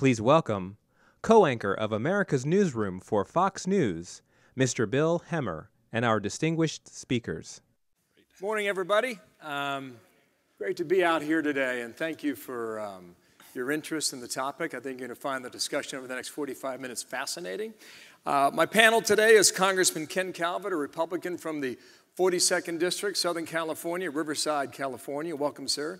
Please welcome co-anchor of America's Newsroom for Fox News, Mr. Bill Hemmer, and our distinguished speakers. Morning, everybody. Great to be out here today, and thank you for your interest in the topic. I think you're going to find the discussion over the next 45 minutes fascinating. My panel today is Congressman Ken Calvert, a Republican from the 42nd District, Southern California, Riverside, California. Welcome, sir.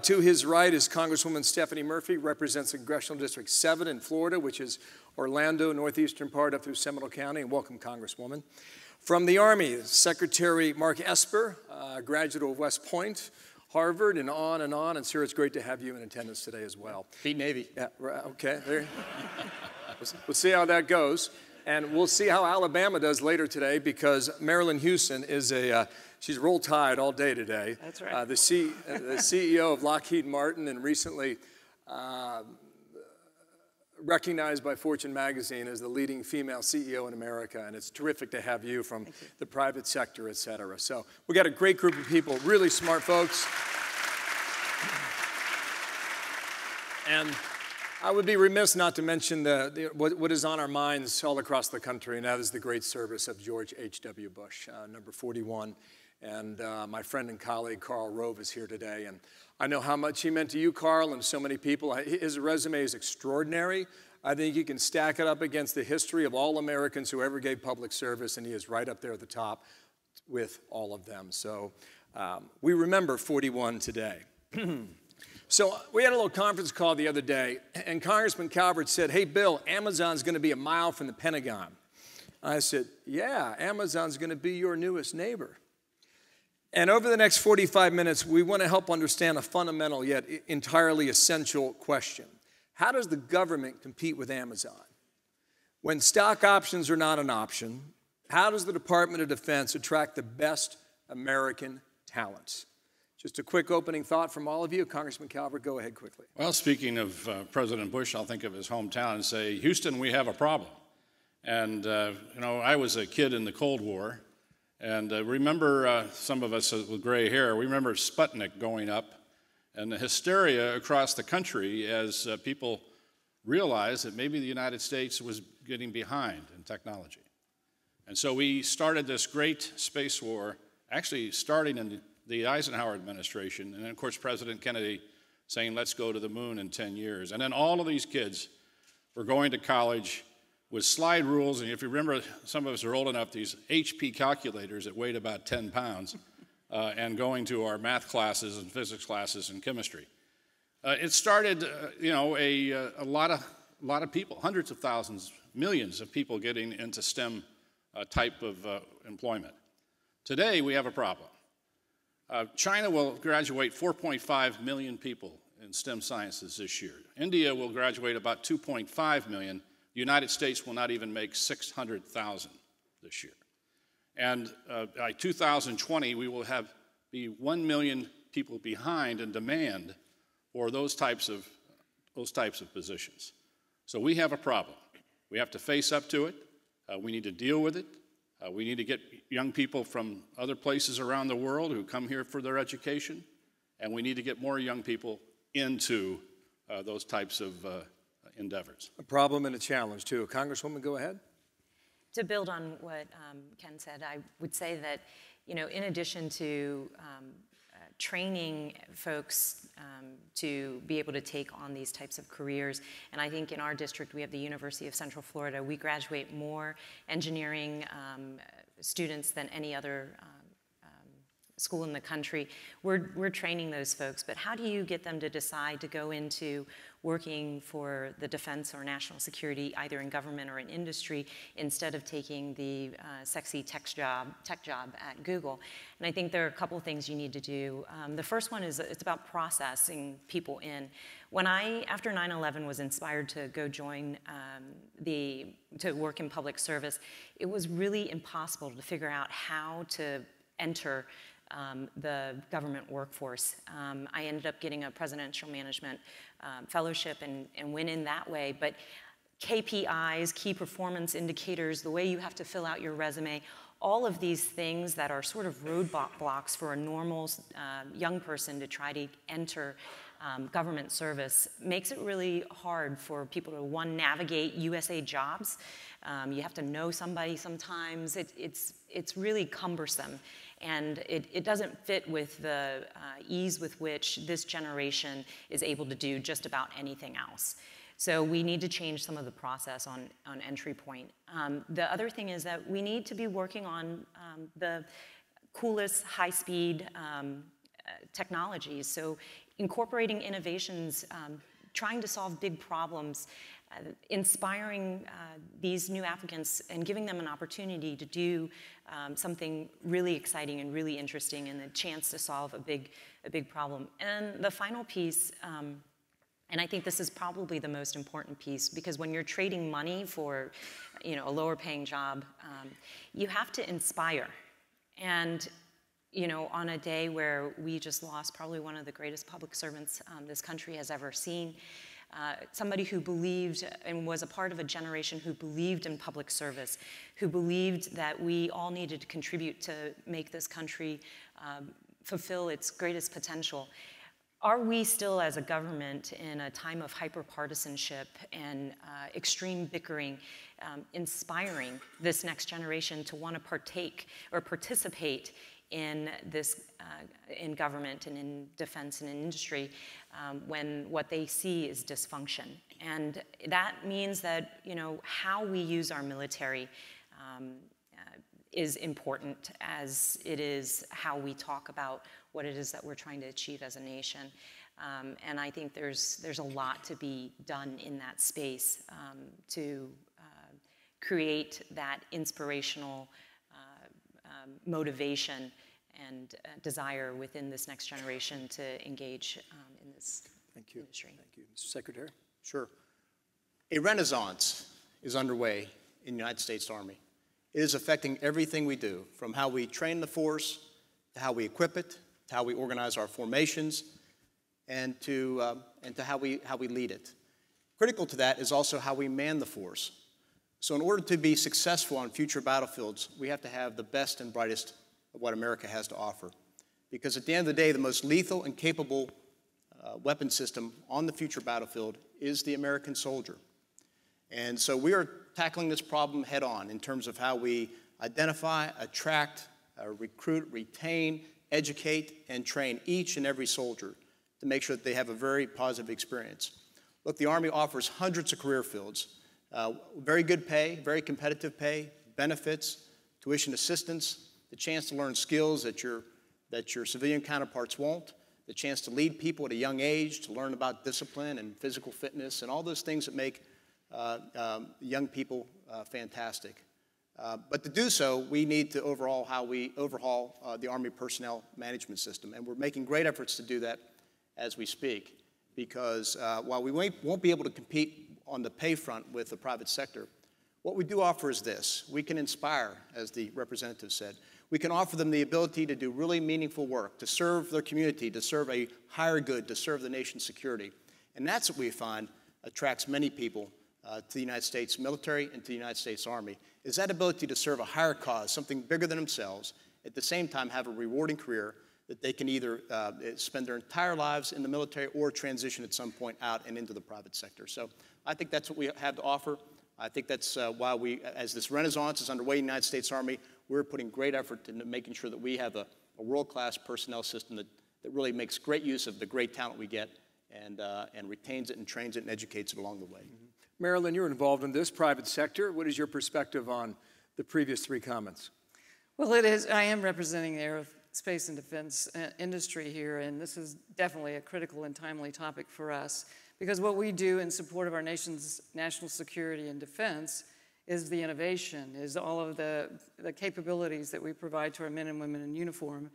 To his right is Congresswoman Stephanie Murphy, represents Congressional District 7 in Florida, which is Orlando, northeastern part up through Seminole County. And welcome, Congresswoman. From the Army, Secretary Mark Esper, graduate of West Point, Harvard, and on, and sir, it's great to have you in attendance today as well. Beat Navy. Yeah, okay. There. We'll see how that goes. And we'll see how Alabama does later today, because Marilyn Hewson is she's roll tide all day today. That's right. The CEO of Lockheed Martin, and recently recognized by Fortune magazine as the leading female CEO in America. And it's terrific to have you from the private sector, et cetera. So we got a great group of people, really smart folks. And I would be remiss not to mention what is on our minds all across the country, and that is the great service of George H.W. Bush, number 41. And my friend and colleague, Karl Rove, is here today. And I know how much he meant to you, Karl, and so many people. His resume is extraordinary. I think you can stack it up against the history of all Americans who ever gave public service, and he is right up there at the top with all of them. So we remember 41 today. So we had a little conference call the other day, and Congressman Calvert said, "Hey, Bill, Amazon's going to be a mile from the Pentagon." I said, "Yeah, Amazon's going to be your newest neighbor." And over the next 45 minutes, we want to help understand a fundamental yet entirely essential question. How does the government compete with Amazon? When stock options are not an option, how does the Department of Defense attract the best American talents? Just a quick opening thought from all of you. Congressman Calvert, go ahead quickly. Well, speaking of President Bush, I'll think of his hometown and say, Houston, we have a problem. And, I was a kid in the Cold War, and remember, some of us with gray hair, we remember Sputnik going up and the hysteria across the country as people realized that maybe the United States was getting behind in technology. And so we started this great space war, actually starting in the Eisenhower administration, and then, of course, President Kennedy saying, let's go to the moon in 10 years. And then all of these kids were going to college with slide rules, and if you remember, some of us are old enough, these HP calculators that weighed about 10 pounds, and going to our math classes and physics classes and chemistry. It started, a lot of people, hundreds of thousands, millions of people getting into STEM type of employment. Today, we have a problem. China will graduate 4.5 million people in STEM sciences this year. India will graduate about 2.5 million. The United States will not even make 600,000 this year. And by 2020, we will be 1 million people behind in demand for those types of positions. So we have a problem. We have to face up to it. We need to deal with it. We need to get young people from other places around the world who come here for their education, and we need to get more young people into those types of endeavors. A problem and a challenge, too. Congresswoman, go ahead. To build on what Ken said, I would say that, in addition to training folks to be able to take on these types of careers. And I think in our district, we have the University of Central Florida. We graduate more engineering students than any other school in the country. We're training those folks, but how do you get them to decide to go into working for the defense or national security, either in government or in industry, instead of taking the sexy tech job at Google? And I think there are a couple of things you need to do. The first one is it's about processing people in. When I, after 9/11, was inspired to go join to work in public service, it was really impossible to figure out how to enter the government workforce. I ended up getting a presidential management fellowship and went in that way, but KPIs, key performance indicators, the way you have to fill out your resume, all of these things that are sort of roadblocks for a normal young person to try to enter government service makes it really hard for people to, one, navigate USA jobs. You have to know somebody sometimes. It's really cumbersome. And it doesn't fit with the ease with which this generation is able to do just about anything else. So we need to change some of the process on entry point. The other thing is that we need to be working on the coolest high-speed technologies. So incorporating innovations, trying to solve big problems, inspiring these new applicants and giving them an opportunity to do something really exciting and really interesting and a chance to solve a big problem. And the final piece, and I think this is probably the most important piece, because when you're trading money for, a lower paying job, you have to inspire. And, on a day where we just lost probably one of the greatest public servants this country has ever seen, somebody who believed and was a part of a generation who believed in public service, who believed that we all needed to contribute to make this country fulfill its greatest potential. Are we still, as a government, in a time of hyper-partisanship and extreme bickering, inspiring this next generation to want to partake or participate in this, in government and in defense and in industry, when what they see is dysfunction? And that means that, how we use our military is important, as it is how we talk about what it is that we're trying to achieve as a nation. And I think there's a lot to be done in that space to create that inspirational motivation and desire within this next generation to engage in this industry. Thank you. Mr. Secretary? Sure. A renaissance is underway in the United States Army. It is affecting everything we do, from how we train the force, to how we equip it, to how we organize our formations, and to how we lead it. Critical to that is also how we man the force. So in order to be successful on future battlefields, we have to have the best and brightest of what America has to offer. Because at the end of the day, the most lethal and capable weapon system on the future battlefield is the American soldier. And so we are tackling this problem head on in terms of how we identify, attract, recruit, retain, educate, and train each and every soldier to make sure that they have a very positive experience. Look, the Army offers hundreds of career fields, very good pay, very competitive pay, benefits, tuition assistance, the chance to learn skills that your civilian counterparts won't, the chance to lead people at a young age, to learn about discipline and physical fitness, and all those things that make young people fantastic. But to do so, we need to overhaul the Army personnel management system, and we're making great efforts to do that as we speak, because while we won't be able to compete on the pay front with the private sector, what we do offer is this. We can inspire, as the representative said. We can offer them the ability to do really meaningful work, to serve their community, to serve a higher good, to serve the nation's security. And that's what we find attracts many people to the United States military and to the United States Army, is that ability to serve a higher cause, something bigger than themselves, at the same time have a rewarding career that they can either spend their entire lives in the military or transition at some point out and into the private sector. So I think that's what we have to offer. I think that's why we, as this renaissance is underway in the United States Army, we're putting great effort into making sure that we have a world-class personnel system that really makes great use of the great talent we get and retains it and trains it and educates it along the way. Mm-hmm. Marilyn, you're involved in this private sector. What is your perspective on the previous three comments? Well, I am representing the aerospace and defense industry here, and this is definitely a critical and timely topic for us, because what we do in support of our nation's national security and defense is the innovation, is all of the capabilities that we provide to our men and women in uniform.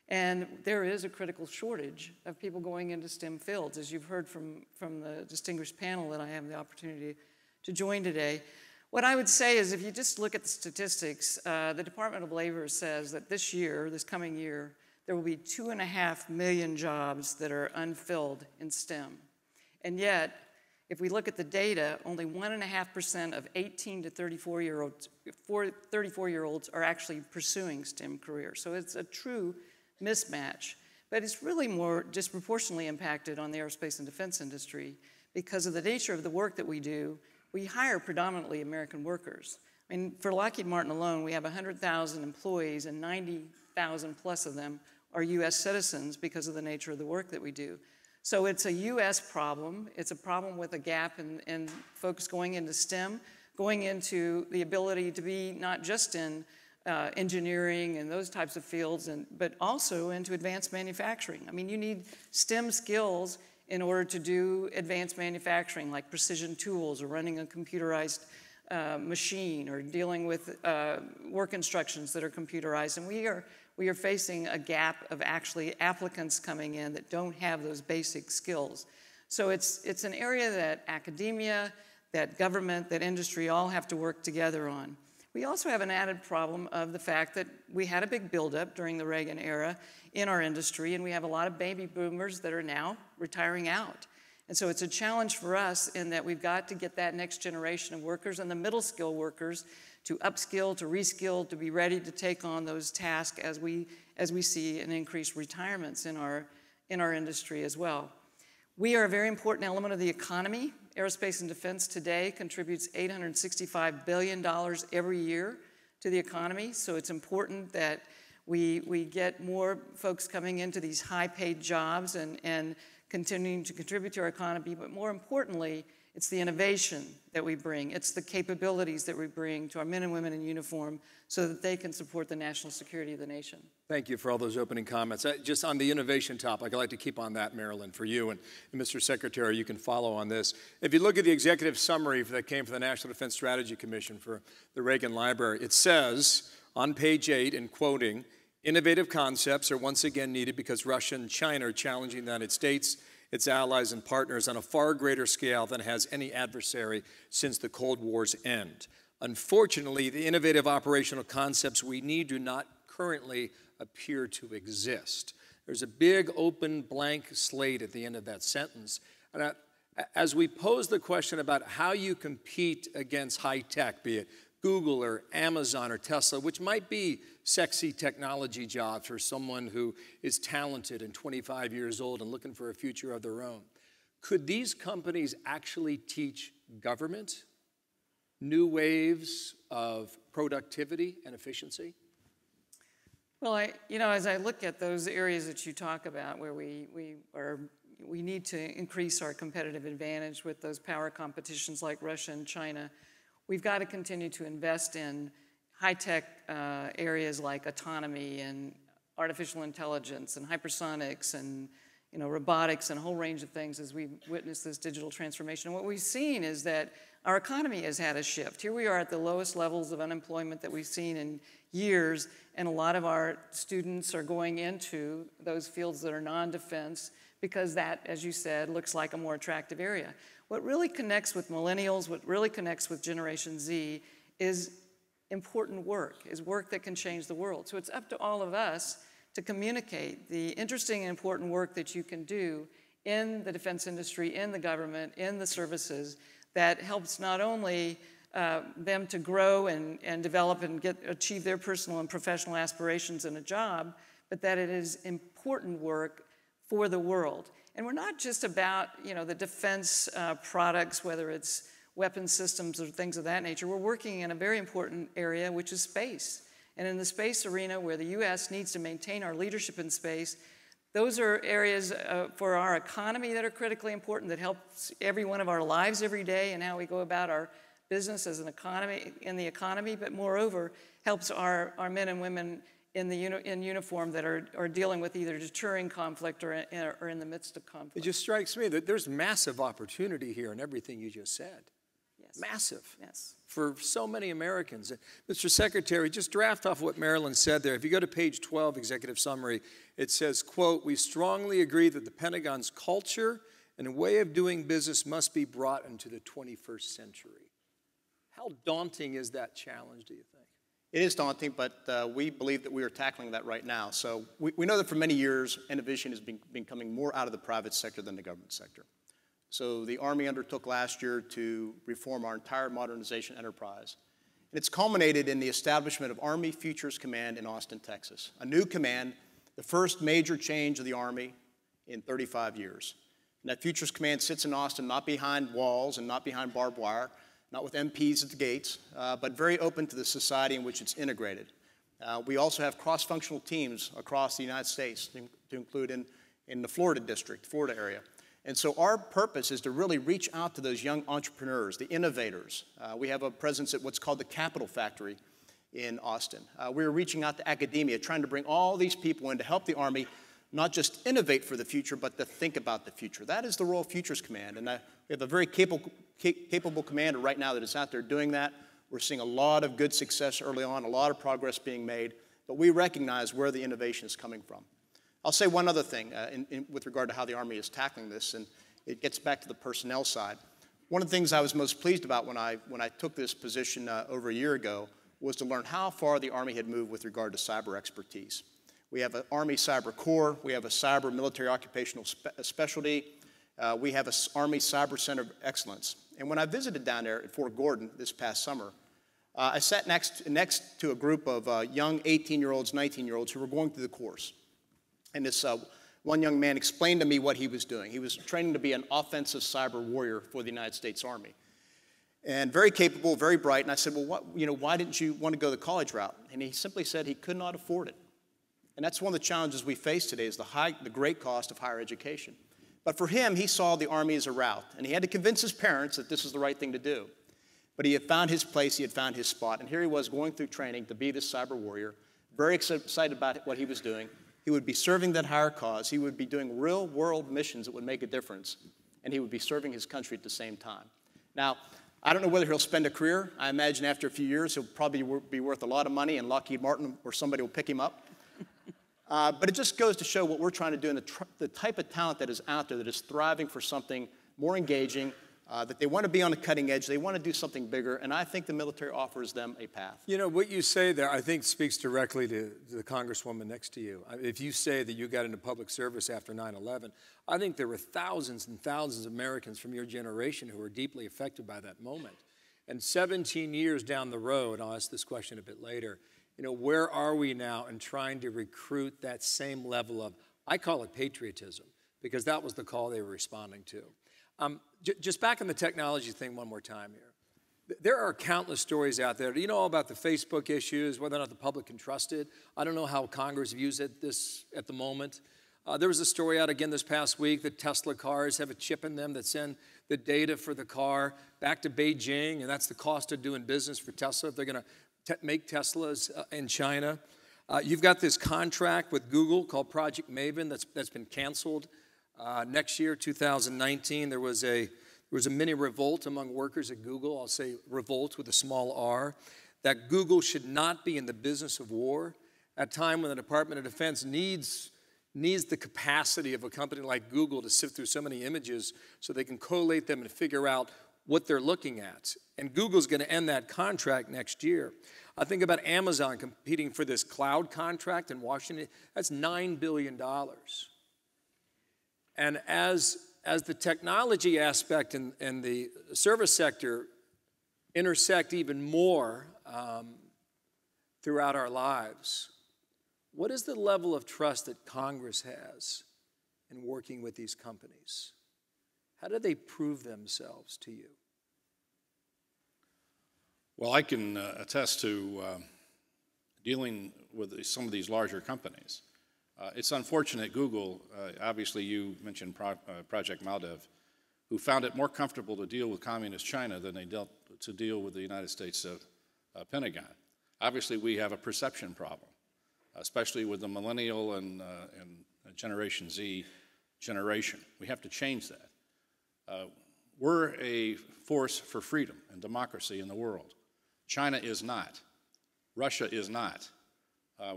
And there is a critical shortage of people going into STEM fields, as you've heard from the distinguished panel that I have the opportunity to join today. What I would say is, if you just look at the statistics, the Department of Labor says that this coming year, there will be 2.5 million jobs that are unfilled in STEM. And yet, if we look at the data, only 1.5% of 18 to 34-year-olds are actually pursuing STEM careers. So it's a true mismatch but it's really more disproportionately impacted on the aerospace and defense industry because of the nature of the work that we do. We hire predominantly American workers. I mean, for Lockheed Martin alone, we have 100,000 employees and 90,000 plus of them are US citizens because of the nature of the work that we do. So it's a US problem. It's a problem with a gap in folks going into STEM, going into the ability to be not just in engineering and those types of fields, but also into advanced manufacturing. I mean, you need STEM skills in order to do advanced manufacturing, like precision tools or running a computerized machine or dealing with work instructions that are computerized. And we are facing a gap of actually applicants coming in that don't have those basic skills. So it's an area that academia, that government, that industry all have to work together on. We also have an added problem of the fact that we had a big buildup during the Reagan era in our industry, and we have a lot of baby boomers that are now retiring out. And so it's a challenge for us in that we've got to get that next generation of workers and the middle skill workers to upskill, to reskill, to be ready to take on those tasks as we see an increased retirements in our industry as well. We are a very important element of the economy. Aerospace and defense today contributes $865 billion every year to the economy, so it's important that we get more folks coming into these high-paid jobs and continuing to contribute to our economy, but more importantly, it's the innovation that we bring. It's the capabilities that we bring to our men and women in uniform so that they can support the national security of the nation. Thank you for all those opening comments. Just on the innovation topic, I'd like to keep on that, Marilyn, for you. And Mr. Secretary, you can follow on this. If you look at the executive summary that came from the National Defense Strategy Commission for the Reagan Library, it says on page 8, in quoting, "Innovative concepts are once again needed because Russia and China are challenging the United States, its allies and partners on a far greater scale than has any adversary since the Cold War's end. Unfortunately, the innovative operational concepts we need do not currently appear to exist." There's a big open blank slate at the end of that sentence. And as we pose the question about how you compete against high tech, be it Google or Amazon or Tesla, which might be sexy technology jobs for someone who is talented and 25 years old and looking for a future of their own, could these companies actually teach government new waves of productivity and efficiency? Well, as I look at those areas that you talk about where we need to increase our competitive advantage with those power competitions like Russia and China, we've got to continue to invest in high-tech areas like autonomy and artificial intelligence and hypersonics and robotics and a whole range of things as we witness this digital transformation. And what we've seen is that our economy has had a shift. Here we are at the lowest levels of unemployment that we've seen in years, and a lot of our students are going into those fields that are non-defense because that, as you said, looks like a more attractive area. What really connects with millennials, what really connects with Generation Z is important work, is work that can change the world. So it's up to all of us to communicate the interesting and important work that you can do in the defense industry, in the government, in the services that helps not only them to grow and develop and achieve their personal and professional aspirations in a job, but that it is important work for the world. And we're not just about the defense products, whether it's weapon systems or things of that nature. We're working in a very important area, which is space. And in the space arena, where the U.S. needs to maintain our leadership in space, those are areas for our economy that are critically important, that helps every one of our lives every day and how we go about our business as an economy, in the economy, but moreover, helps our men and women in uniform that are dealing with either deterring conflict or in the midst of conflict. It just strikes me that there's massive opportunity here in everything you just said. Yes. Massive. Yes. For so many Americans. Mr. Secretary, just draft off what Marilyn said there. If you go to page 12, executive summary, it says, quote, "We strongly agree that the Pentagon's culture and way of doing business must be brought into the 21st century." How daunting is that challenge, do you think? It is daunting, but we believe that we are tackling that right now. So we know that for many years, innovation has been coming more out of the private sector than the government sector. So the Army undertook last year to reform our entire modernization enterprise. And it's culminated in the establishment of Army Futures Command in Austin, Texas, a new command the first major change of the Army in 35 years. And that Futures Command sits in Austin, not behind walls and not behind barbed wire, not with MPs at the gates, but very open to the society in which it's integrated. We also have cross-functional teams across the United States, to include in the Florida district, Florida area. And so our purpose is to really reach out to those young entrepreneurs, the innovators. We have a presence at what's called the Capital Factory in Austin. We're reaching out to academia, trying to bring all these people in to help the Army not just innovate for the future, but to think about the future. That is the role of Futures Command. And we have a very capable commander right now that is out there doing that. We're seeing a lot of good success early on, a lot of progress being made, but we recognize where the innovation is coming from. I'll say one other thing with regard to how the Army is tackling this, and it gets back to the personnel side. One of the things I was most pleased about when I took this position over a year ago was to learn how far the Army had moved with regard to cyber expertise. We have an Army Cyber Corps, we have a Cyber Military Occupational Specialty, we have an Army Cyber Center of Excellence. And when I visited down there at Fort Gordon this past summer, I sat next to a group of young 18-year-olds, 19-year-olds who were going through the course. And this one young man explained to me what he was doing. He was training to be an offensive cyber warrior for the United States Army. And very capable, very bright. And I said, well, why didn't you want to go the college route? And he simply said he could not afford it. And that's one of the challenges we face today is the great cost of higher education. But for him, he saw the Army as a route. And he had to convince his parents that this was the right thing to do. But he had found his place, he had found his spot. And here he was going through training to be this cyber warrior, very excited about what he was doing. He would be serving that higher cause. He would be doing real-world missions that would make a difference. And he would be serving his country at the same time. Now, I don't know whether he'll spend a career. I imagine after a few years, he'll probably be worth a lot of money, and Lockheed Martin or somebody will pick him up. But it just goes to show what we're trying to do and the type of talent that is out there that is thriving for something more engaging, that they want to be on the cutting edge, they want to do something bigger, and I think the military offers them a path. You know, what you say there, I think, speaks directly to the Congresswoman next to you. If you say that you got into public service after 9/11, I think there were thousands and thousands of Americans from your generation who were deeply affected by that moment. And 17 years down the road, I'll ask this question a bit later, where are we now in trying to recruit that same level of, I call it patriotism, because that was the call they were responding to. Just back on the technology thing one more time here. There are countless stories out there. Do you know all about the Facebook issues, whether or not the public can trust it? I don't know how Congress views it at the moment. There was a story out again this past week that Tesla cars have a chip in them that send the data for the car back to Beijing, and that's the cost of doing business for Tesla if they're going to make Teslas in China. You've got this contract with Google called Project Maven that's been canceled. Next year, 2019, there was a mini revolt among workers at Google. I'll say revolt with a small r, that Google should not be in the business of war at a time when the Department of Defense needs the capacity of a company like Google to sift through so many images so they can collate them and figure out what they're looking at. And Google's going to end that contract next year. I think about Amazon competing for this cloud contract in Washington. That's $9 billion. And as the technology aspect and the service sector intersect even more throughout our lives, what is the level of trust that Congress has in working with these companies? How do they prove themselves to you? Well, I can attest to dealing with some of these larger companies. It's unfortunate Google, obviously you mentioned Project Maldev, who found it more comfortable to deal with communist China than they to deal with the United States Pentagon. Obviously we have a perception problem, especially with the Millennial and Generation Z generation. We have to change that. We're a force for freedom and democracy in the world. China is not. Russia is not.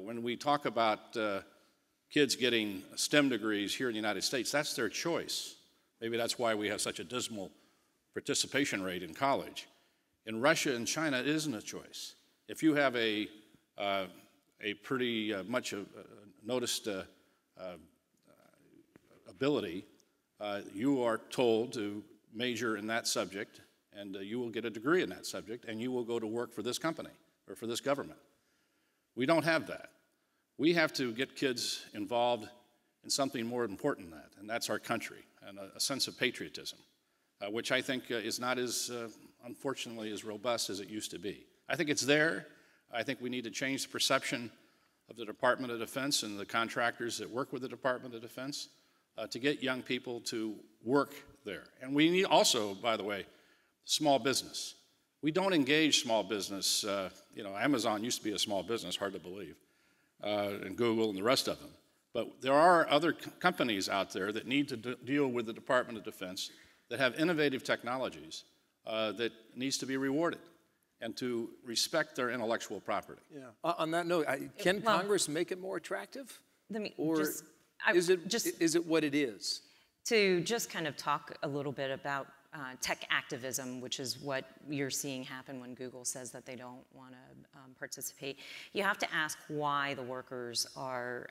When we talk about kids getting STEM degrees here in the United States, that's their choice. Maybe that's why we have such a dismal participation rate in college. In Russia and China, it isn't a choice. If you have a pretty much noticed ability, you are told to major in that subject, and you will get a degree in that subject, and you will go to work for this company or for this government. We don't have that. We have to get kids involved in something more important than that, and that's our country, and a sense of patriotism, which I think is not as, unfortunately, as robust as it used to be. I think it's there. I think we need to change the perception of the Department of Defense and the contractors that work with the Department of Defense to get young people to work there. And we need also, by the way, small business. We don't engage small business. Amazon used to be a small business, hard to believe, and Google and the rest of them. But there are other companies out there that need to deal with the Department of Defense that have innovative technologies that needs to be rewarded and to respect their intellectual property. Yeah. On that note, can Congress make it more attractive? Is it what it is? To just kind of talk a little bit about tech activism, which is what you're seeing happen when Google says that they don't want to participate, you have to ask why the workers are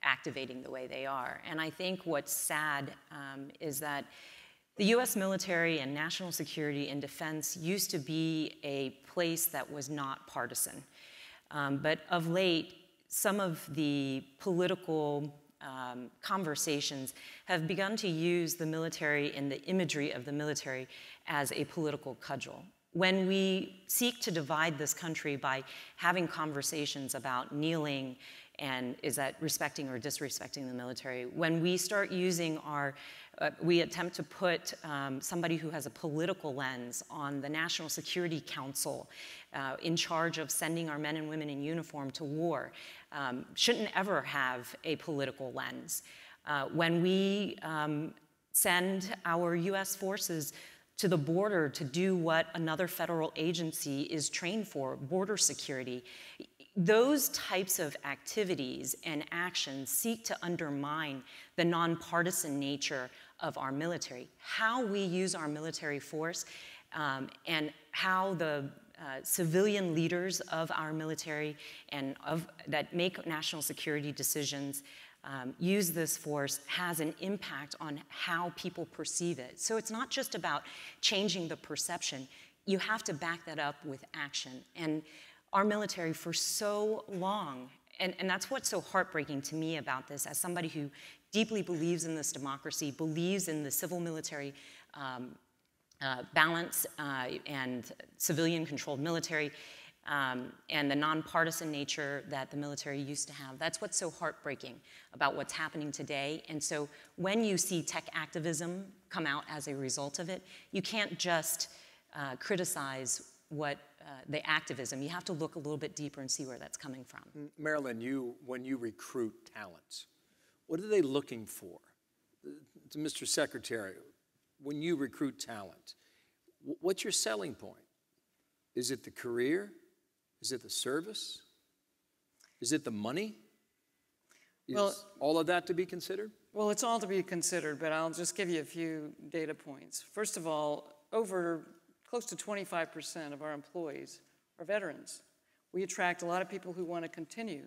activating the way they are. And I think what's sad is that the U.S. military and national security and defense used to be a place that was not partisan. But of late, some of the political conversations have begun to use the military and the imagery of the military as a political cudgel. When we seek to divide this country by having conversations about kneeling and is that respecting or disrespecting the military, when we start using we attempt to put somebody who has a political lens on the National Security Council in charge of sending our men and women in uniform to war, shouldn't ever have a political lens. When we send our U.S. forces to the border to do what another federal agency is trained for, border security, those types of activities and actions seek to undermine the nonpartisan nature of our military. How we use our military force and how the civilian leaders of our military and that make national security decisions use this force has an impact on how people perceive it. So it's not just about changing the perception. You have to back that up with action. And our military for so long, and that's what's so heartbreaking to me about this, as somebody who deeply believes in this democracy, believes in the civil-military balance and civilian-controlled military, and the nonpartisan nature that the military used to have. That's what's so heartbreaking about what's happening today. And so when you see tech activism come out as a result of it, you can't just criticize the activism. You have to look a little bit deeper and see where that's coming from. Marilyn, when you recruit talent, what are they looking for? To Mr. Secretary, when you recruit talent, what's your selling point? Is it the career? Is it the service? Is it the money? Is all of that to be considered? Well, it's all to be considered, but I'll just give you a few data points. First of all, close to 25% of our employees are veterans. We attract a lot of people who want to continue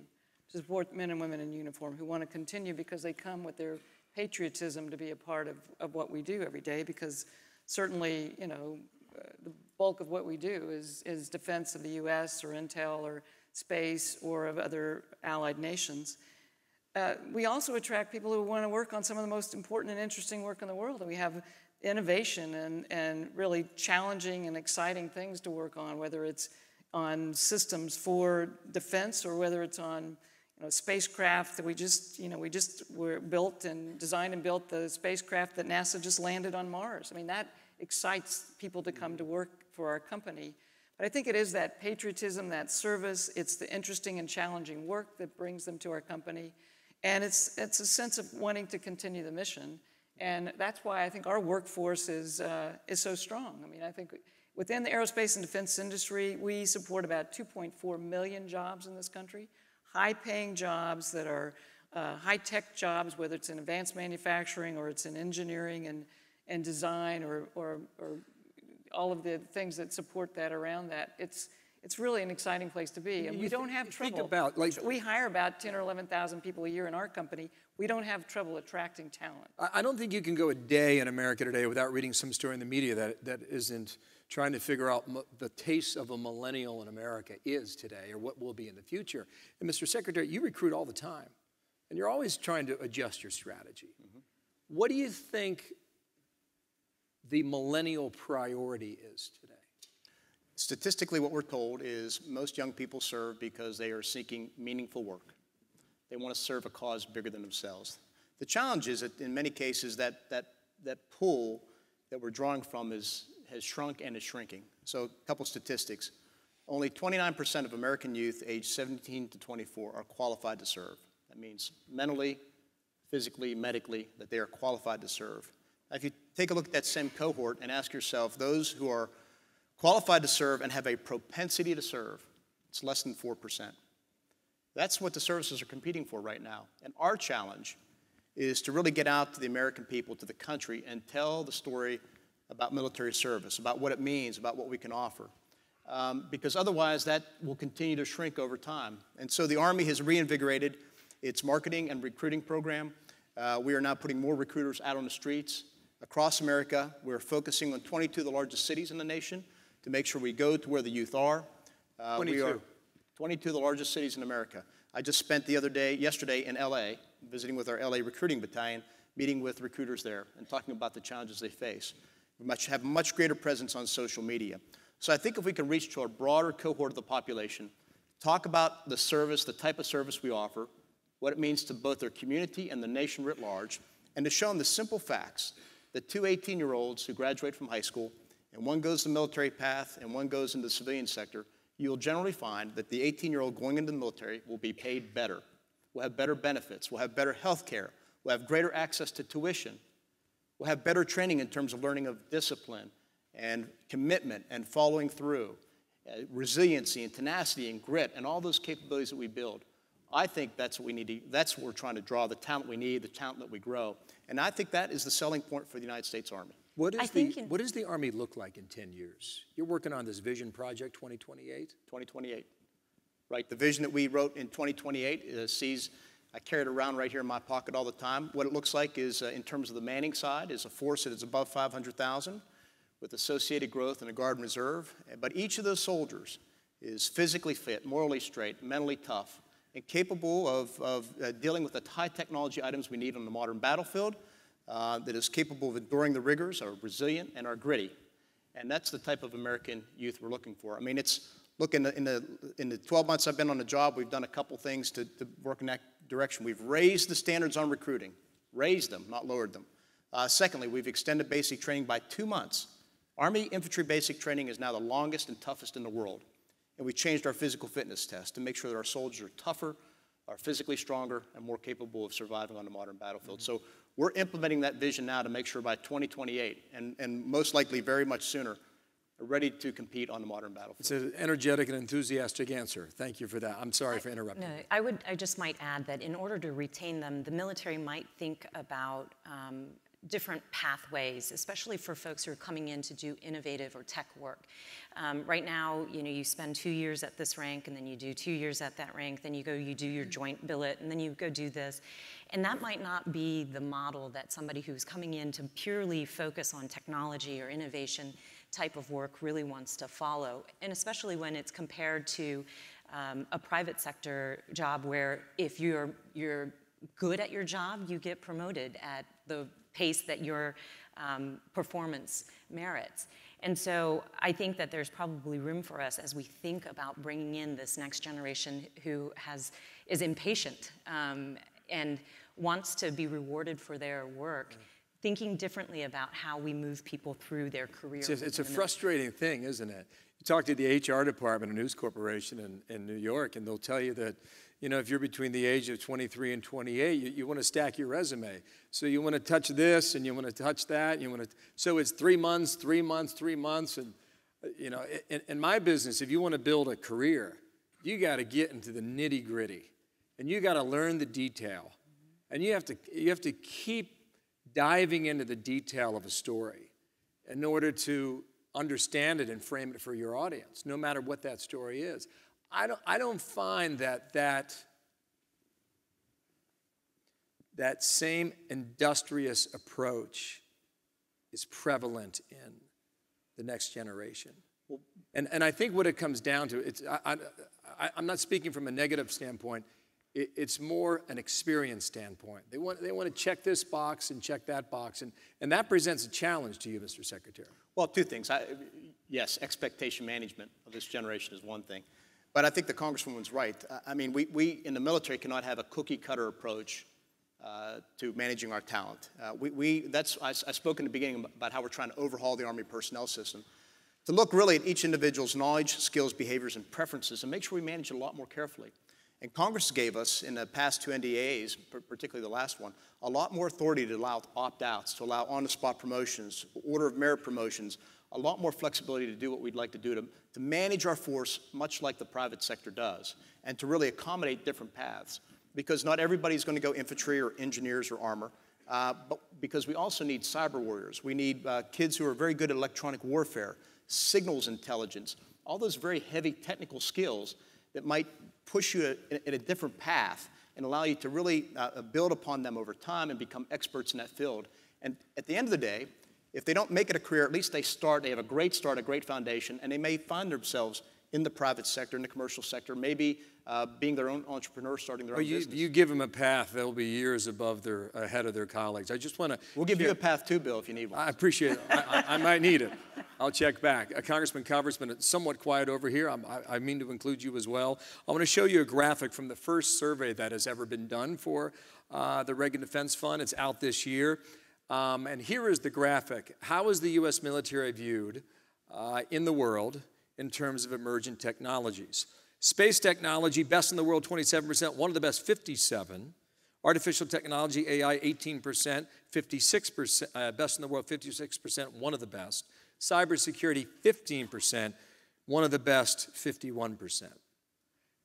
to support men and women in uniform, who want to continue because they come with their patriotism to be a part of what we do every day, because certainly, the bulk of what we do is defense of the U.S. or intel or space or of other allied nations. We also attract people who want to work on some of the most important and interesting work in the world. And we have innovation and really challenging and exciting things to work on, whether it's on systems for defense or whether it's on spacecraft that we just were built and designed and built the spacecraft that NASA just landed on Mars. I mean, that excites people to come to work for our company. But I think it is that patriotism, that service, it's the interesting and challenging work that brings them to our company. And it's a sense of wanting to continue the mission. And that's why I think our workforce is so strong. I mean, I think within the aerospace and defense industry, we support about 2.4 million jobs in this country, high-paying jobs that are high-tech jobs, whether it's in advanced manufacturing or it's in engineering and design or all of the things that support that around that. It's really an exciting place to be, and we don't have trouble. Think about, like, we hire about 10 or 11,000 people a year in our company. We don't have trouble attracting talent. I don't think you can go a day in America today without reading some story in the media that isn't trying to figure out the taste of a millennial in America is today, or what will be in the future. And Mr. Secretary, you recruit all the time, and you're always trying to adjust your strategy. What do you think the millennial priority is today? Statistically, what we're told is most young people serve because they are seeking meaningful work. They want to serve a cause bigger than themselves. The challenge is that in many cases that pool that we're drawing from has shrunk and is shrinking. So a couple statistics. Only 29% of American youth aged 17 to 24 are qualified to serve. That means mentally, physically, medically, that they are qualified to serve. Now, if you take a look at that same cohort and ask yourself, those who are qualified to serve and have a propensity to serve, it's less than 4%. That's what the services are competing for right now. And our challenge is to really get out to the American people, to the country, and tell the story about military service, about what it means, about what we can offer. Because otherwise, that will continue to shrink over time. And so the Army has reinvigorated its marketing and recruiting program. We are now putting more recruiters out on the streets. Across America, we're focusing on 22 of the largest cities in the nation to make sure we go to where the youth are. 22 of the largest cities in America. I just spent yesterday in LA, visiting with our LA recruiting battalion, meeting with recruiters there and talking about the challenges they face. We have a much greater presence on social media. So I think if we can reach to a broader cohort of the population, talk about the service, the type of service we offer, what it means to both their community and the nation writ large, and to show them the simple facts that two 18-year-olds who graduate from high school, and one goes the military path and one goes into the civilian sector, you'll generally find that the 18-year-old going into the military will be paid better, will have better benefits, will have better health care, will have greater access to tuition, will have better training in terms of learning of discipline and commitment and following through, resiliency and tenacity and grit and all those capabilities that we build. I think that's what we need that's what we're trying to draw, the talent we need, the talent that we grow. And I think that is the selling point for the United States Army. What does the Army look like in 10 years? You're working on this Vision Project 2028? 2028. Right, the vision that we wrote in 2028 sees, I carry it around right here in my pocket all the time. What it looks like is, in terms of the manning side, is a force that is above 500,000 with associated growth in the Guard and Reserve. But each of those soldiers is physically fit, morally straight, mentally tough, and capable of dealing with the high technology items we need on the modern battlefield, that is capable of enduring the rigors, are resilient, and are gritty. And that's the type of American youth we're looking for. I mean, look, in the 12 months I've been on the job, we've done a couple things to work in that direction. We've raised the standards on recruiting, raised them, not lowered them. Secondly, we've extended basic training by 2 months. Army infantry basic training is now the longest and toughest in the world. And we changed our physical fitness test to make sure that our soldiers are tougher, are physically stronger, and more capable of surviving on the modern battlefield. So we're implementing that vision now to make sure by 2028, and most likely very much sooner, are ready to compete on the modern battlefield. It's an energetic and enthusiastic answer. Thank you for that. I'm sorry for interrupting. No, I just might add that in order to retain them, the military might think about different pathways, especially for folks who are coming in to do innovative or tech work. Right now, you spend 2 years at this rank, and then you do 2 years at that rank, then you do your joint billet, and then you go do this. And that might not be the model that somebody who's coming in to purely focus on technology or innovation type of work really wants to follow. And especially when it's compared to a private sector job where if you're good at your job, you get promoted at the pace that your performance merits. And so I think that there's probably room for us as we think about bringing in this next generation who is impatient and wants to be rewarded for their work, thinking differently about how we move people through their career. It's a frustrating thing, isn't it? You talk to the HR department of News Corporation in New York, and they'll tell you that, if you're between the age of 23 and 28, you want to stack your resume. So you want to touch this, and you want to touch that, and so it's 3 months, 3 months, 3 months, and, in my business, if you want to build a career, you got to get into the nitty-gritty, and you got to learn the detail, and you have to keep diving into the detail of a story in order to understand it and frame it for your audience, no matter what that story is. I don't find that same industrious approach is prevalent in the next generation. And I think what it comes down to, I'm not speaking from a negative standpoint, it's more an experience standpoint. They want to check this box and check that box, and that presents a challenge to you, Mr. Secretary. Well, two things. Yes, expectation management of this generation is one thing, but I think the Congresswoman's right. I mean, we in the military cannot have a cookie-cutter approach to managing our talent. I spoke in the beginning about how we're trying to overhaul the Army personnel system, to look really at each individual's knowledge, skills, behaviors, and preferences, and make sure we manage it a lot more carefully. And Congress gave us, in the past 2 NDAs, particularly the last one, a lot more authority to allow opt-outs, to allow on-the-spot promotions, order of merit promotions, a lot more flexibility to do what we'd like to do to manage our force much like the private sector does, and to really accommodate different paths. Because not everybody's going to go infantry or engineers or armor, but because we also need cyber warriors. We need kids who are very good at electronic warfare, signals intelligence, all those very heavy technical skills that might push you in a different path and allow you to really build upon them over time and become experts in that field. And at the end of the day, if they don't make it a career, at least they have a great start, a great foundation, and they may find themselves in the private sector, in the commercial sector, maybe being their own entrepreneur, starting their own business. You give them a path, they'll be years ahead of their colleagues. I just want to... We'll give you a path too, Bill, if you need one. I appreciate it. I might need it. I'll check back. Congressman Calvert's been somewhat quiet over here. I mean to include you as well. I want to show you a graphic from the first survey that has ever been done for the Reagan Defense Fund. It's out this year. And here is the graphic. How is the U.S. military viewed in the world in terms of emergent technologies? Space technology, best in the world, 27%, one of the best, 57%. Artificial technology, AI, 18%, 56%, best in the world, 56%, one of the best. Cybersecurity, 15%, one of the best, 51%.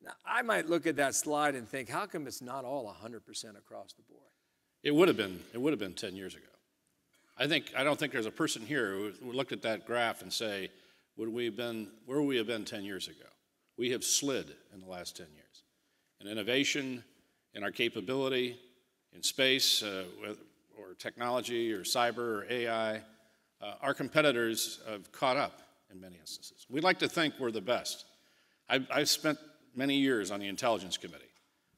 Now, I might look at that slide and think, how come it's not all 100% across the board? It would have been 10 years ago. I don't think there's a person here who looked at that graph and say, where would we have been 10 years ago? We have slid in the last 10 years. In innovation, in our capability, in space, or technology, or cyber, or AI, our competitors have caught up in many instances. We'd like to think we're the best. I've spent many years on the Intelligence Committee,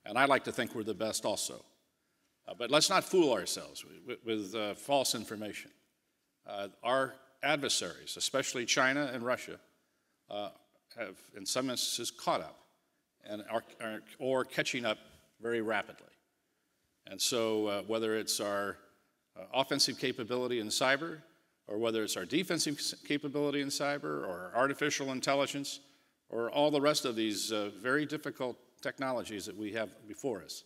and I like to think we're the best also. But let's not fool ourselves with false information. Our adversaries, especially China and Russia, have in some instances caught up and are catching up very rapidly. And so whether it's our offensive capability in cyber, or whether it's our defensive capability in cyber, or artificial intelligence, or all the rest of these very difficult technologies that we have before us,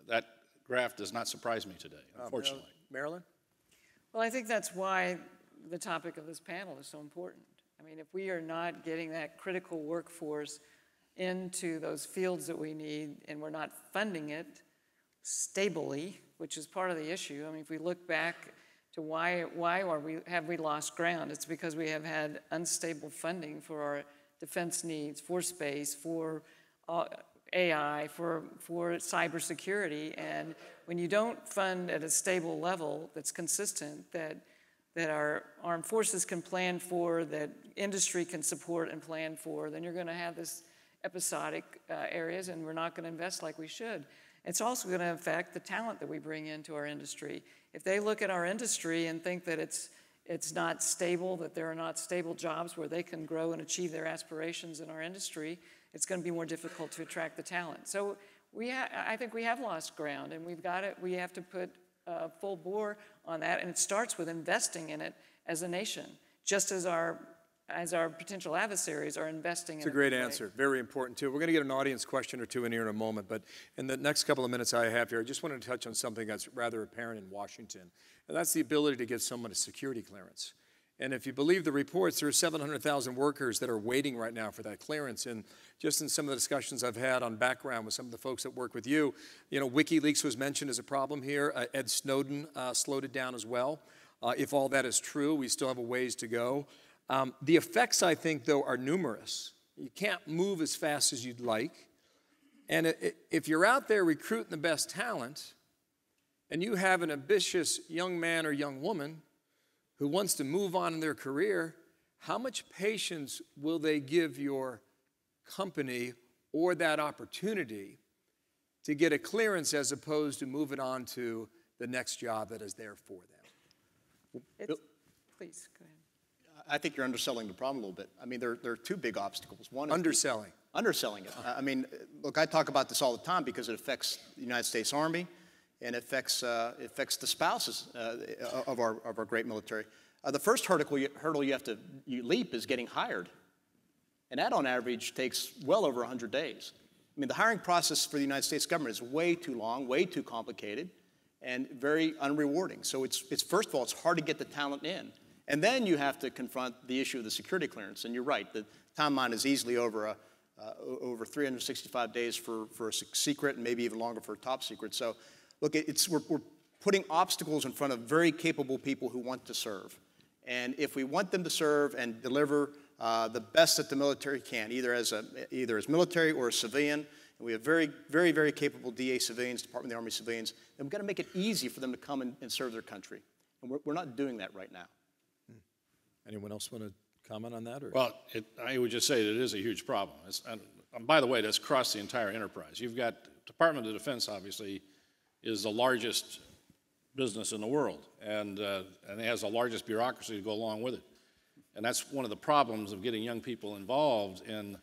that graph does not surprise me today, unfortunately. Marilyn? Well, I think that's why the topic of this panel is so important. I mean, if we are not getting that critical workforce into those fields that we need, and we're not funding it stably, which is part of the issue. I mean, if we look back to why have we lost ground, it's because we have had unstable funding for our defense needs, for space, for AI, for cybersecurity. And when you don't fund at a stable level that's consistent, that our armed forces can plan for, that industry can support and plan for, then you're going to have this episodic areas, and we're not going to invest like we should. It's also going to affect the talent that we bring into our industry. If they look at our industry and think that it's not stable, that there are not stable jobs where they can grow and achieve their aspirations in our industry, it's going to be more difficult to attract the talent. So I think we have lost ground, and we have to put full bore on that, and it starts with investing in it as a nation, just as our potential adversaries are investing in it. It's a great answer, very important too. We're going to get an audience question or two in here in a moment, but in the next couple of minutes I have here, I just wanted to touch on something that's rather apparent in Washington, and that's the ability to give someone a security clearance. And if you believe the reports, there are 700,000 workers that are waiting right now for that clearance. And just in some of the discussions I've had on background with some of the folks that work with you, WikiLeaks was mentioned as a problem here. Ed Snowden slowed it down as well. If all that is true, we still have a ways to go. The effects, I think, though, are numerous. You can't move as fast as you'd like. And if you're out there recruiting the best talent, and you have an ambitious young man or young woman who wants to move on in their career, how much patience will they give your company or that opportunity to get a clearance as opposed to move it on to the next job that is there for them? Please, go ahead. I think you're underselling the problem a little bit. I mean, there are two big obstacles. One is Underselling. Underselling it. I mean, look, I talk about this all the time because it affects the United States Army and it affects the spouses of our great military. The first hurdle you leap is getting hired. And that, on average, takes well over 100 days. I mean, the hiring process for the United States government is way too long, way too complicated, and very unrewarding. So it's first of all, it's hard to get the talent in. And then you have to confront the issue of the security clearance. And you're right, the timeline is easily over 365 days for a secret and maybe even longer for a top secret. So look, we're putting obstacles in front of very capable people who want to serve. And if we want them to serve and deliver the best that the military can, either as military or as civilian, and we have very, very, very capable DA civilians, Department of the Army civilians, then we've got to make it easy for them to come and serve their country. And we're not doing that right now. Anyone else want to comment on that? Or? Well, I would just say that it is a huge problem. And by the way, that's across the entire enterprise. You've got Department of Defense, obviously, is the largest business in the world, and it has the largest bureaucracy to go along with it. And that's one of the problems of getting young people involved in,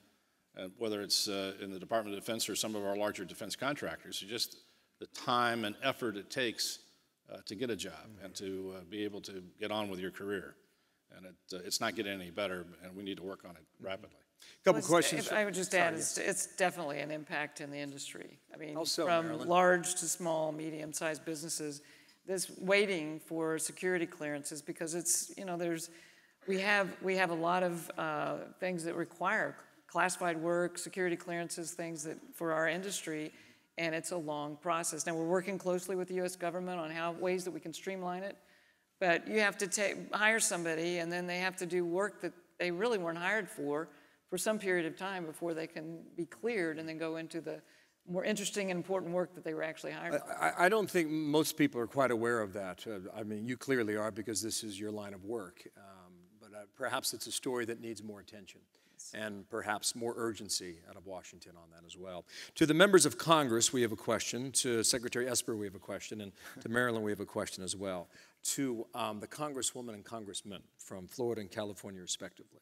whether it's in the Department of Defense or some of our larger defense contractors, just the time and effort it takes to get a job and to be able to get on with your career. And it's not getting any better, and we need to work on it rapidly. Couple questions. I would just add, it's definitely an impact in the industry. I mean, Also, from Marilyn. large to small, medium-sized businesses, this waiting for security clearances, because it's, you know, we have a lot of things that require classified work, security clearances, things that for our industry, and it's a long process. Now, we're working closely with the U.S. government on ways that we can streamline it. But you have to hire somebody, and then they have to do work that they really weren't hired for some period of time before they can be cleared and then go into the more interesting and important work that they were actually hired for. I don't think most people are quite aware of that. I mean, you clearly are because this is your line of work. But perhaps it's a story that needs more attention and perhaps more urgency out of Washington on that as well. To the members of Congress, we have a question. To Secretary Esper, we have a question. And to Marilyn, we have a question as well. To the Congresswoman and Congressman from Florida and California, respectively.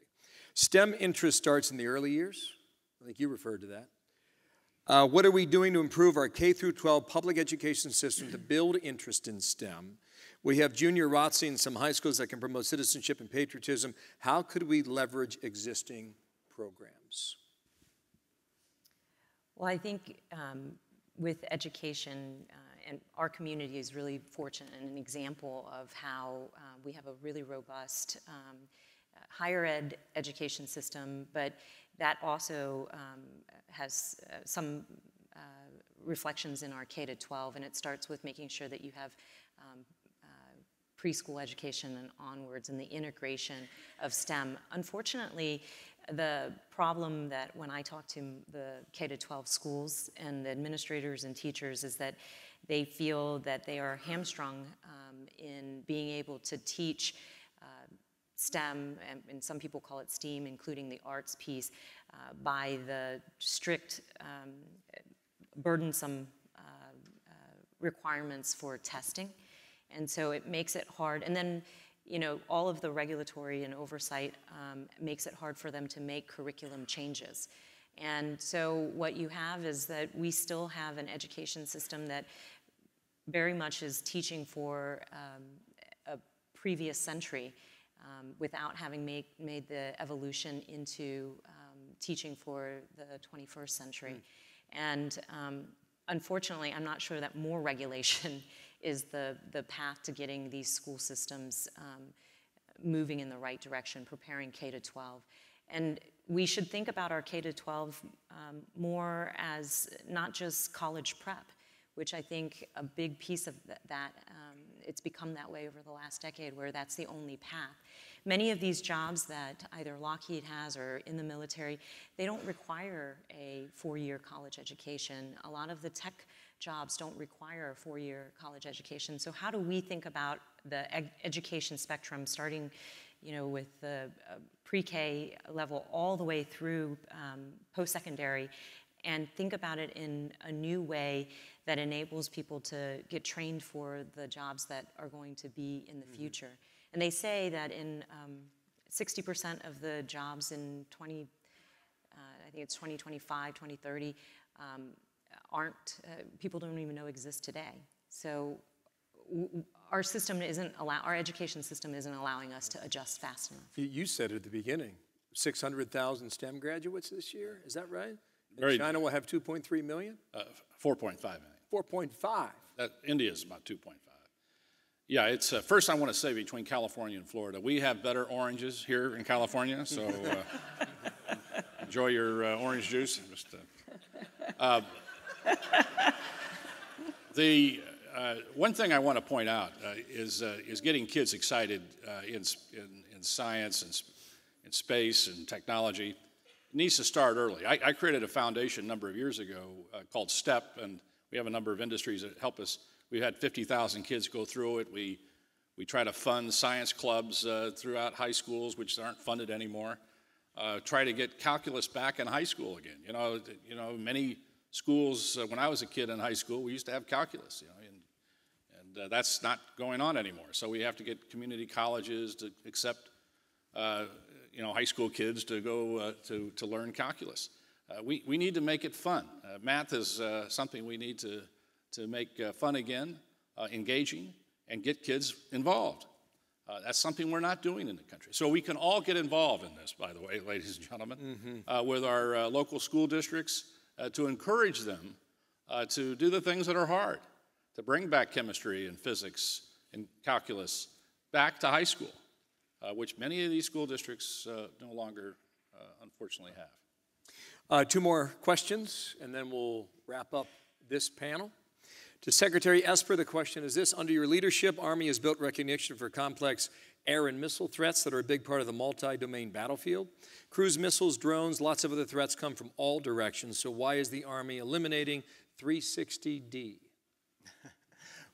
STEM interest starts in the early years. I think you referred to that. What are we doing to improve our K-12 public education system to build interest in STEM? We have junior ROTC in some high schools that can promote citizenship and patriotism. How could we leverage existing programs? Well, I think with education, and our community is really fortunate and an example of how we have a really robust higher ed education system, but that also has some reflections in our K-12, and it starts with making sure that you have preschool education and onwards and the integration of STEM. Unfortunately, the problem that when I talk to the K-12 schools and the administrators and teachers is that they feel that they are hamstrung in being able to teach STEM, and some people call it STEAM, including the arts piece, by the strict, burdensome requirements for testing. And so it makes it hard. And then, you know, all of the regulatory and oversight makes it hard for them to make curriculum changes. And so what you have is that we still have an education system that very much is teaching for a previous century without having made the evolution into teaching for the 21st century. And unfortunately, I'm not sure that more regulation is the path to getting these school systems moving in the right direction, preparing K-12. And we should think about our K-12 more as not just college prep, which I think a big piece of that it's become that way over the last decade, where that's the only path. Many of these jobs that either Lockheed has or in the military, they don't require a 4-year college education. A lot of the tech jobs don't require a 4-year college education. So how do we think about the education spectrum, starting, with the pre-K level all the way through post-secondary, and think about it in a new way that enables people to get trained for the jobs that are going to be in the future. And they say that in 60% of the jobs in I think it's 2025, 2030, people don't even know exist today. So our education system isn't allowing us to adjust fast enough. You said at the beginning, 600,000 STEM graduates this year, is that right? Very, China will have 2.3 million? 4.5 million. 4.5. India is about 2.5. Yeah, it's first I want to say, between California and Florida, we have better oranges here in California, so enjoy your orange juice. The one thing I want to point out is getting kids excited in science and in space and technology. It needs to start early. I created a foundation a number of years ago called STEP, and we have a number of industries that help us. We've had 50,000 kids go through it. We try to fund science clubs throughout high schools, which aren't funded anymore. Try to get calculus back in high school again. Many schools, when I was a kid in high school, we used to have calculus, and that's not going on anymore. So we have to get community colleges to accept high school kids to go to learn calculus. We need to make it fun. Math is something we need to make fun again, engaging, and get kids involved. That's something we're not doing in the country. So we can all get involved in this, by the way, ladies and gentlemen, with our local school districts to encourage them to do the things that are hard, to bring back chemistry and physics and calculus back to high school, which many of these school districts no longer, unfortunately, have. 2 more questions, and then we'll wrap up this panel. To Secretary Esper, the question is this: under your leadership, Army has built recognition for complex air and missile threats that are a big part of the multi-domain battlefield. Cruise missiles, drones, lots of other threats come from all directions. So why is the Army eliminating 360D?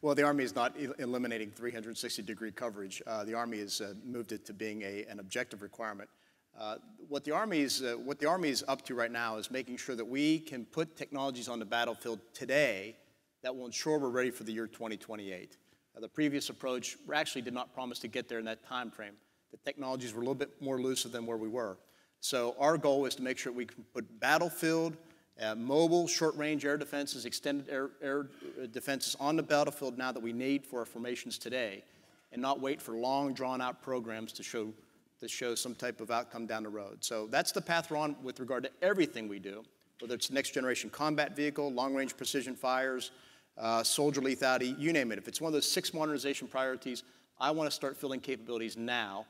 Well, the Army is not eliminating 360-degree coverage. The Army has moved it to being an objective requirement. What the Army is up to right now is making sure that we can put technologies on the battlefield today that will ensure we're ready for the year 2028. The previous approach actually did not promise to get there in that time frame. The technologies were a little bit more elusive than where we were. So our goal is to make sure we can put battlefield, mobile, short-range air defenses, extended air defenses on the battlefield now that we need for our formations today, and not wait for long, drawn-out programs to show some type of outcome down the road. So that's the path we're on with regard to everything we do, whether it's next-generation combat vehicle, long-range precision fires, soldier lethality, you name it. If it's one of those 6 modernization priorities, I want to start filling capabilities now,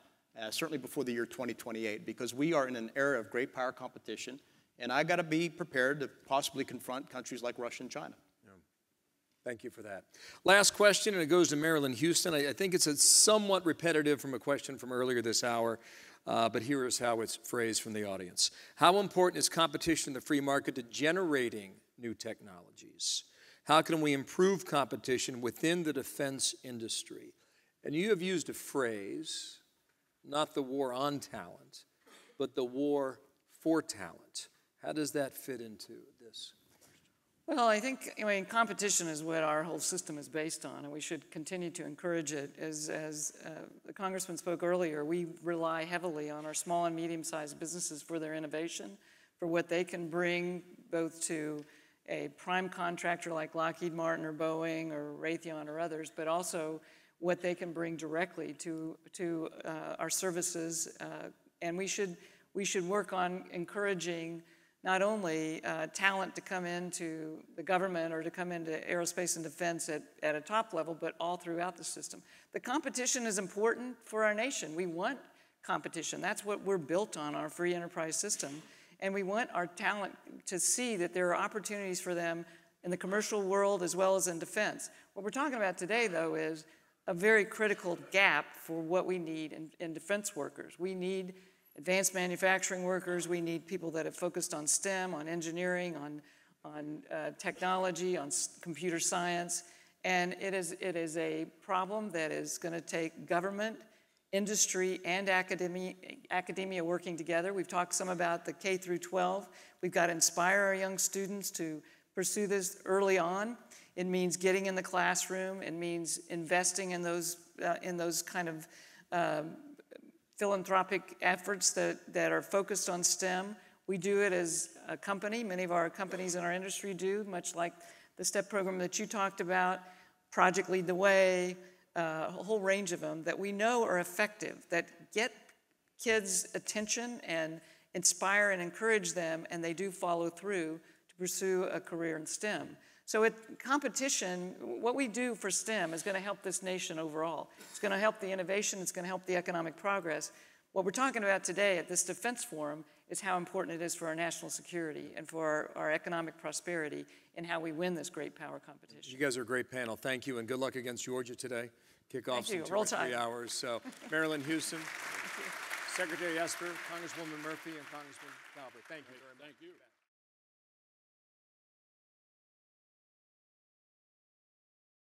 certainly before the year 2028, because we are in an era of great power competition, and I got to be prepared to possibly confront countries like Russia and China. Yeah. Thank you for that. Last question, and it goes to Marilyn Hewson. I think it's somewhat repetitive from a question from earlier this hour, but here is how it's phrased from the audience. How important is competition in the free market to generating new technologies? How can we improve competition within the defense industry? And you have used a phrase, not the war on talent, but the war for talent. How does that fit into this? Well, I competition is what our whole system is based on, and we should continue to encourage it. As the Congressman spoke earlier, we rely heavily on our small and medium-sized businesses for their innovation, for what they can bring both to a prime contractor like Lockheed Martin or Boeing or Raytheon or others, but also what they can bring directly to our services. And we should work on encouraging not only talent to come into the government or to come into aerospace and defense at a top level, but all throughout the system. The competition is important for our nation. We want competition. That's what we're built on, our free enterprise system. And we want our talent to see that there are opportunities for them in the commercial world as well as in defense. What we're talking about today, though, is a very critical gap for what we need in defense workers. We need advanced manufacturing workers. We need people that have focused on STEM, on engineering, on technology, on computer science. And it is a problem that is going to take government, industry, and academia working together. We've talked some about the K through 12. We've got to inspire our young students to pursue this early on. It means getting in the classroom. It means investing in those kind of philanthropic efforts that are focused on STEM. We do it as a company. Many of our companies in our industry do, much like the STEP program that you talked about, Project Lead the Way, a whole range of them that we know are effective, that get kids' attention and inspire and encourage them, and they do follow through to pursue a career in STEM. So competition, what we do for STEM is going to help this nation overall. It's going to help the innovation. It's going to help the economic progress. What we're talking about today at this Defense Forum is how important it is for our national security and for our economic prosperity and how we win this great power competition. You guys are a great panel. Thank you, and good luck against Georgia today. Kickoff's in 2 or 3 hours. So, Marilyn, Hewson, Secretary Esper, Congresswoman Murphy, and Congressman Calvert. Thank you. Thank you.